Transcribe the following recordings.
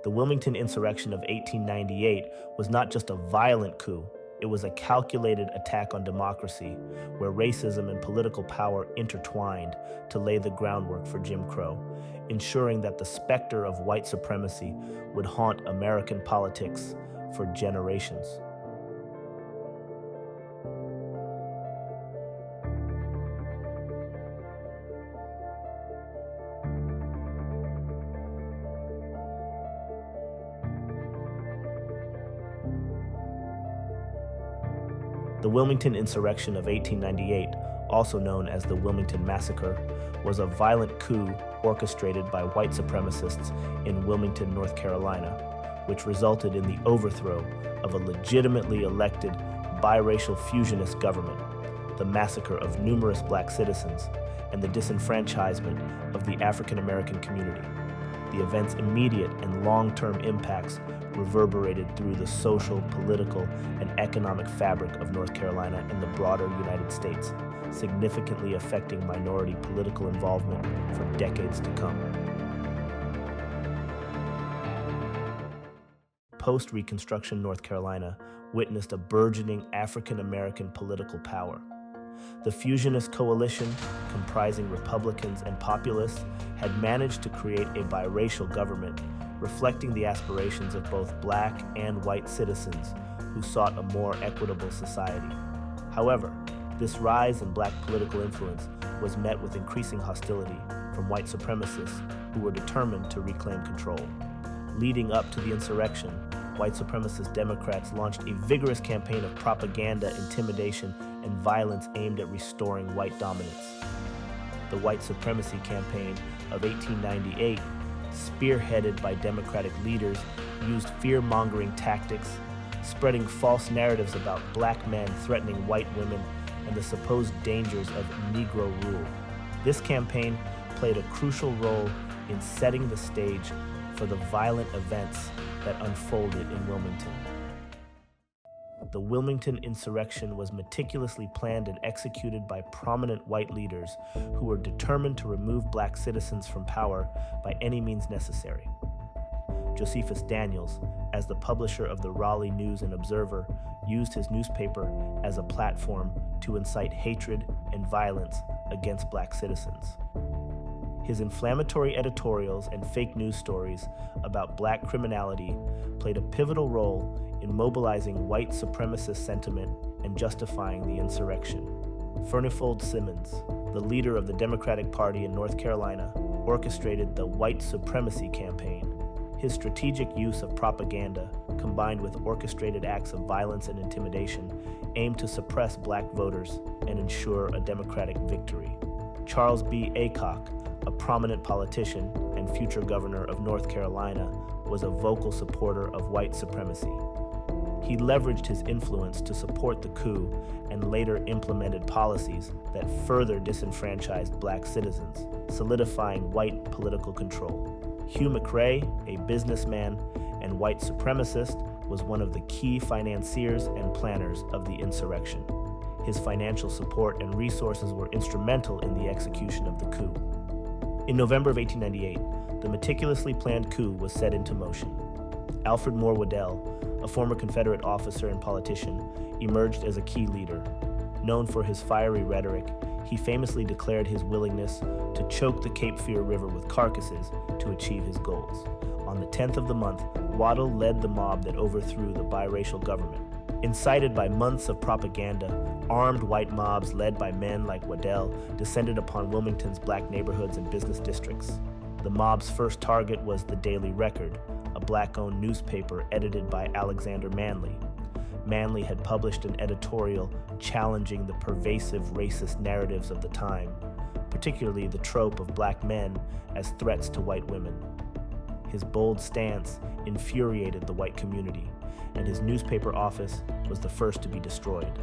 The Wilmington Insurrection of 1898 was not just a violent coup, it was a calculated attack on democracy, where racism and political power intertwined to lay the groundwork for Jim Crow, ensuring that the specter of white supremacy would haunt American politics for generations. The Wilmington Insurrection of 1898, also known as the Wilmington Massacre, was a violent coup orchestrated by white supremacists in Wilmington, North Carolina, which resulted in the overthrow of a legitimately elected biracial fusionist government, the massacre of numerous black citizens, and the disenfranchisement of the African American community. The event's immediate and long-term impacts reverberated through the social, political, and economic fabric of North Carolina and the broader United States, significantly affecting minority political involvement for decades to come. Post-Reconstruction North Carolina witnessed a burgeoning African American political power. The fusionist coalition, comprising Republicans and populists, had managed to create a biracial government, reflecting the aspirations of both black and white citizens who sought a more equitable society. However, this rise in black political influence was met with increasing hostility from white supremacists who were determined to reclaim control. Leading up to the insurrection, white supremacist Democrats launched a vigorous campaign of propaganda, intimidation, and violence aimed at restoring white dominance. The White Supremacy Campaign of 1898, spearheaded by Democratic leaders, used fear-mongering tactics, spreading false narratives about black men threatening white women and the supposed dangers of Negro rule. This campaign played a crucial role in setting the stage for the violent events that unfolded in Wilmington. The Wilmington Insurrection was meticulously planned and executed by prominent white leaders who were determined to remove black citizens from power by any means necessary. Josephus Daniels, as the publisher of the Raleigh News and Observer, used his newspaper as a platform to incite hatred and violence against black citizens. His inflammatory editorials and fake news stories about black criminality played a pivotal role in mobilizing white supremacist sentiment and justifying the insurrection. Furnifold Simmons, the leader of the Democratic Party in North Carolina, orchestrated the White Supremacy Campaign. His strategic use of propaganda, combined with orchestrated acts of violence and intimidation, aimed to suppress black voters and ensure a Democratic victory. Charles B. Aycock, a prominent politician and future governor of North Carolina, was a vocal supporter of white supremacy. He leveraged his influence to support the coup and later implemented policies that further disenfranchised black citizens, solidifying white political control. Hugh McRae, a businessman and white supremacist, was one of the key financiers and planners of the insurrection. His financial support and resources were instrumental in the execution of the coup. In November of 1898, the meticulously planned coup was set into motion. Alfred Moore Waddell, a former Confederate officer and politician, emerged as a key leader. Known for his fiery rhetoric, he famously declared his willingness to choke the Cape Fear River with carcasses to achieve his goals. On the 10th of the month, Waddell led the mob that overthrew the biracial government. Incited by months of propaganda, armed white mobs led by men like Waddell descended upon Wilmington's black neighborhoods and business districts. The mob's first target was the Daily Record, a black-owned newspaper edited by Alexander Manley. Manley had published an editorial challenging the pervasive racist narratives of the time, particularly the trope of black men as threats to white women. His bold stance infuriated the white community, and his newspaper office was the first to be destroyed.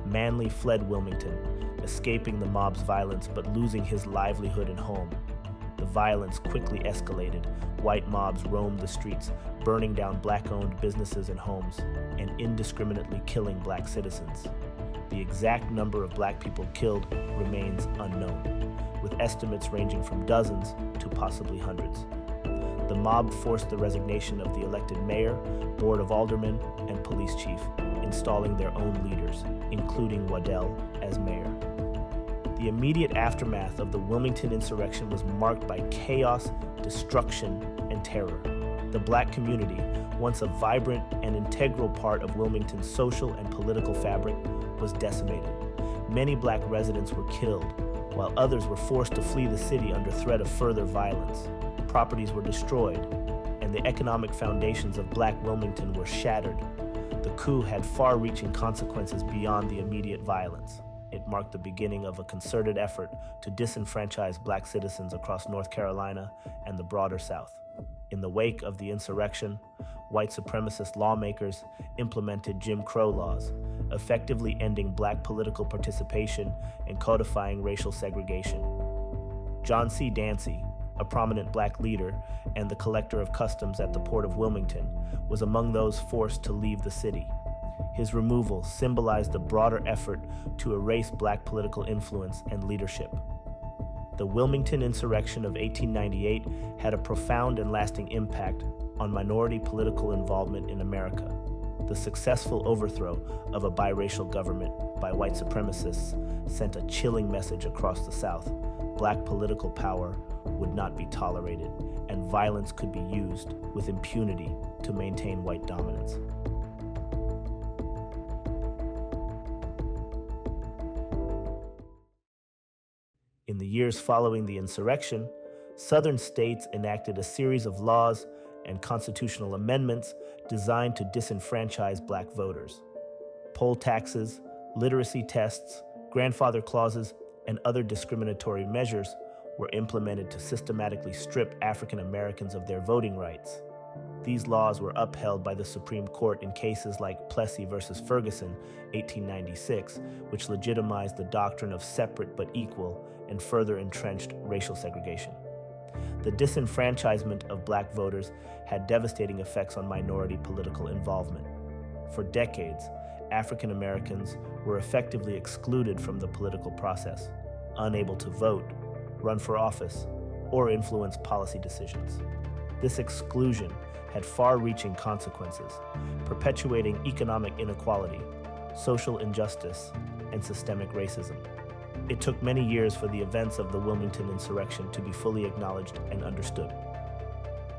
Manley fled Wilmington, escaping the mob's violence but losing his livelihood and home. The violence quickly escalated. White mobs roamed the streets, burning down black-owned businesses and homes, and indiscriminately killing black citizens. The exact number of black people killed remains unknown, with estimates ranging from dozens to possibly hundreds. The mob forced the resignation of the elected mayor, board of aldermen, and police chief, installing their own leaders, including Waddell as mayor. The immediate aftermath of the Wilmington Insurrection was marked by chaos, destruction, and terror. The black community, once a vibrant and integral part of Wilmington's social and political fabric, was decimated. Many black residents were killed, while others were forced to flee the city under threat of further violence. Properties were destroyed, and the economic foundations of black Wilmington were shattered. The coup had far-reaching consequences beyond the immediate violence. It marked the beginning of a concerted effort to disenfranchise black citizens across North Carolina and the broader South. In the wake of the insurrection, white supremacist lawmakers implemented Jim Crow laws, effectively ending black political participation and codifying racial segregation. John C. Dancy, a prominent black leader and the collector of customs at the Port of Wilmington, was among those forced to leave the city. His removal symbolized the broader effort to erase black political influence and leadership. The Wilmington Insurrection of 1898 had a profound and lasting impact on minority political involvement in America. The successful overthrow of a biracial government by white supremacists sent a chilling message across the South. Black political power would not be tolerated, and violence could be used with impunity to maintain white dominance. In the years following the insurrection, Southern states enacted a series of laws and constitutional amendments designed to disenfranchise black voters. Poll taxes, literacy tests, grandfather clauses, and other discriminatory measures were implemented to systematically strip African Americans of their voting rights. These laws were upheld by the Supreme Court in cases like Plessy versus Ferguson, 1896, which legitimized the doctrine of separate but equal and further entrenched racial segregation. The disenfranchisement of black voters had devastating effects on minority political involvement. For decades, African Americans were effectively excluded from the political process, unable to vote, run for office, or influence policy decisions. This exclusion had far-reaching consequences, perpetuating economic inequality, social injustice, and systemic racism. It took many years for the events of the Wilmington Insurrection to be fully acknowledged and understood.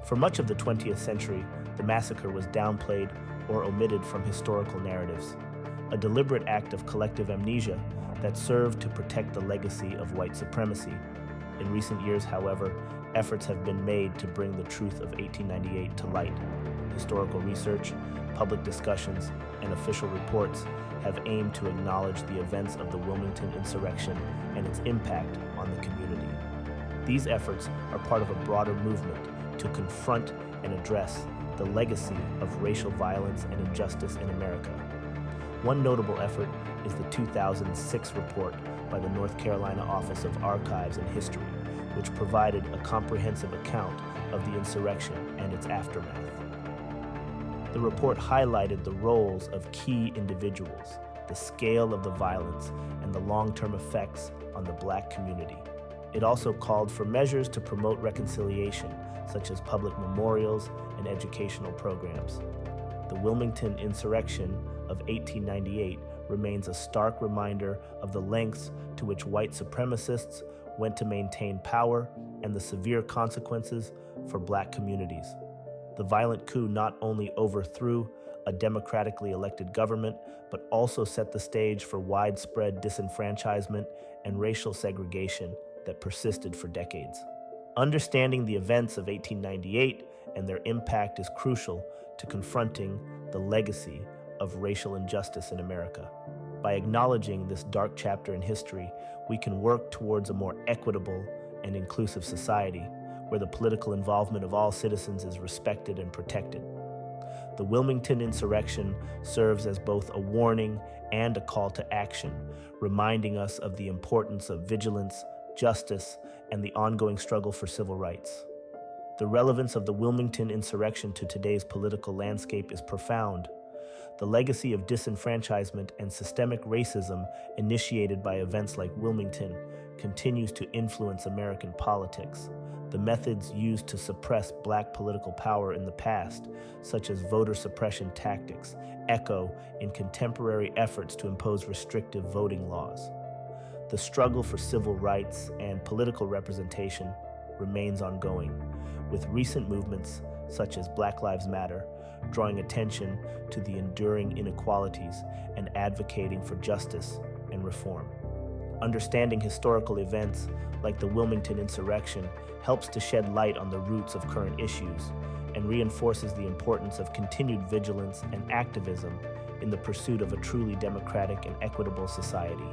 For much of the 20th century, the massacre was downplayed or omitted from historical narratives, a deliberate act of collective amnesia that served to protect the legacy of white supremacy. In recent years, however, efforts have been made to bring the truth of 1898 to light. Historical research, public discussions, and official reports have aimed to acknowledge the events of the Wilmington Insurrection and its impact on the community. These efforts are part of a broader movement to confront and address the legacy of racial violence and injustice in America. One notable effort is the 2006 report by the North Carolina Office of Archives and History, which provided a comprehensive account of the insurrection and its aftermath. The report highlighted the roles of key individuals, the scale of the violence, and the long-term effects on the black community. It also called for measures to promote reconciliation, such as public memorials and educational programs. The Wilmington Insurrection of 1898 remains a stark reminder of the lengths to which white supremacists went to maintain power and the severe consequences for black communities. The violent coup not only overthrew a democratically elected government, but also set the stage for widespread disenfranchisement and racial segregation that persisted for decades. Understanding the events of 1898 and their impact is crucial to confronting the legacy of racial injustice in America. By acknowledging this dark chapter in history, we can work towards a more equitable and inclusive society where the political involvement of all citizens is respected and protected. The Wilmington Insurrection serves as both a warning and a call to action, reminding us of the importance of vigilance, justice, and the ongoing struggle for civil rights. The relevance of the Wilmington Insurrection to today's political landscape is profound. The legacy of disenfranchisement and systemic racism initiated by events like Wilmington continues to influence American politics. The methods used to suppress Black political power in the past, such as voter suppression tactics, echo in contemporary efforts to impose restrictive voting laws. The struggle for civil rights and political representation remains ongoing, with recent movements such as Black Lives Matter drawing attention to the enduring inequalities and advocating for justice and reform. Understanding historical events like the Wilmington Insurrection helps to shed light on the roots of current issues and reinforces the importance of continued vigilance and activism in the pursuit of a truly democratic and equitable society.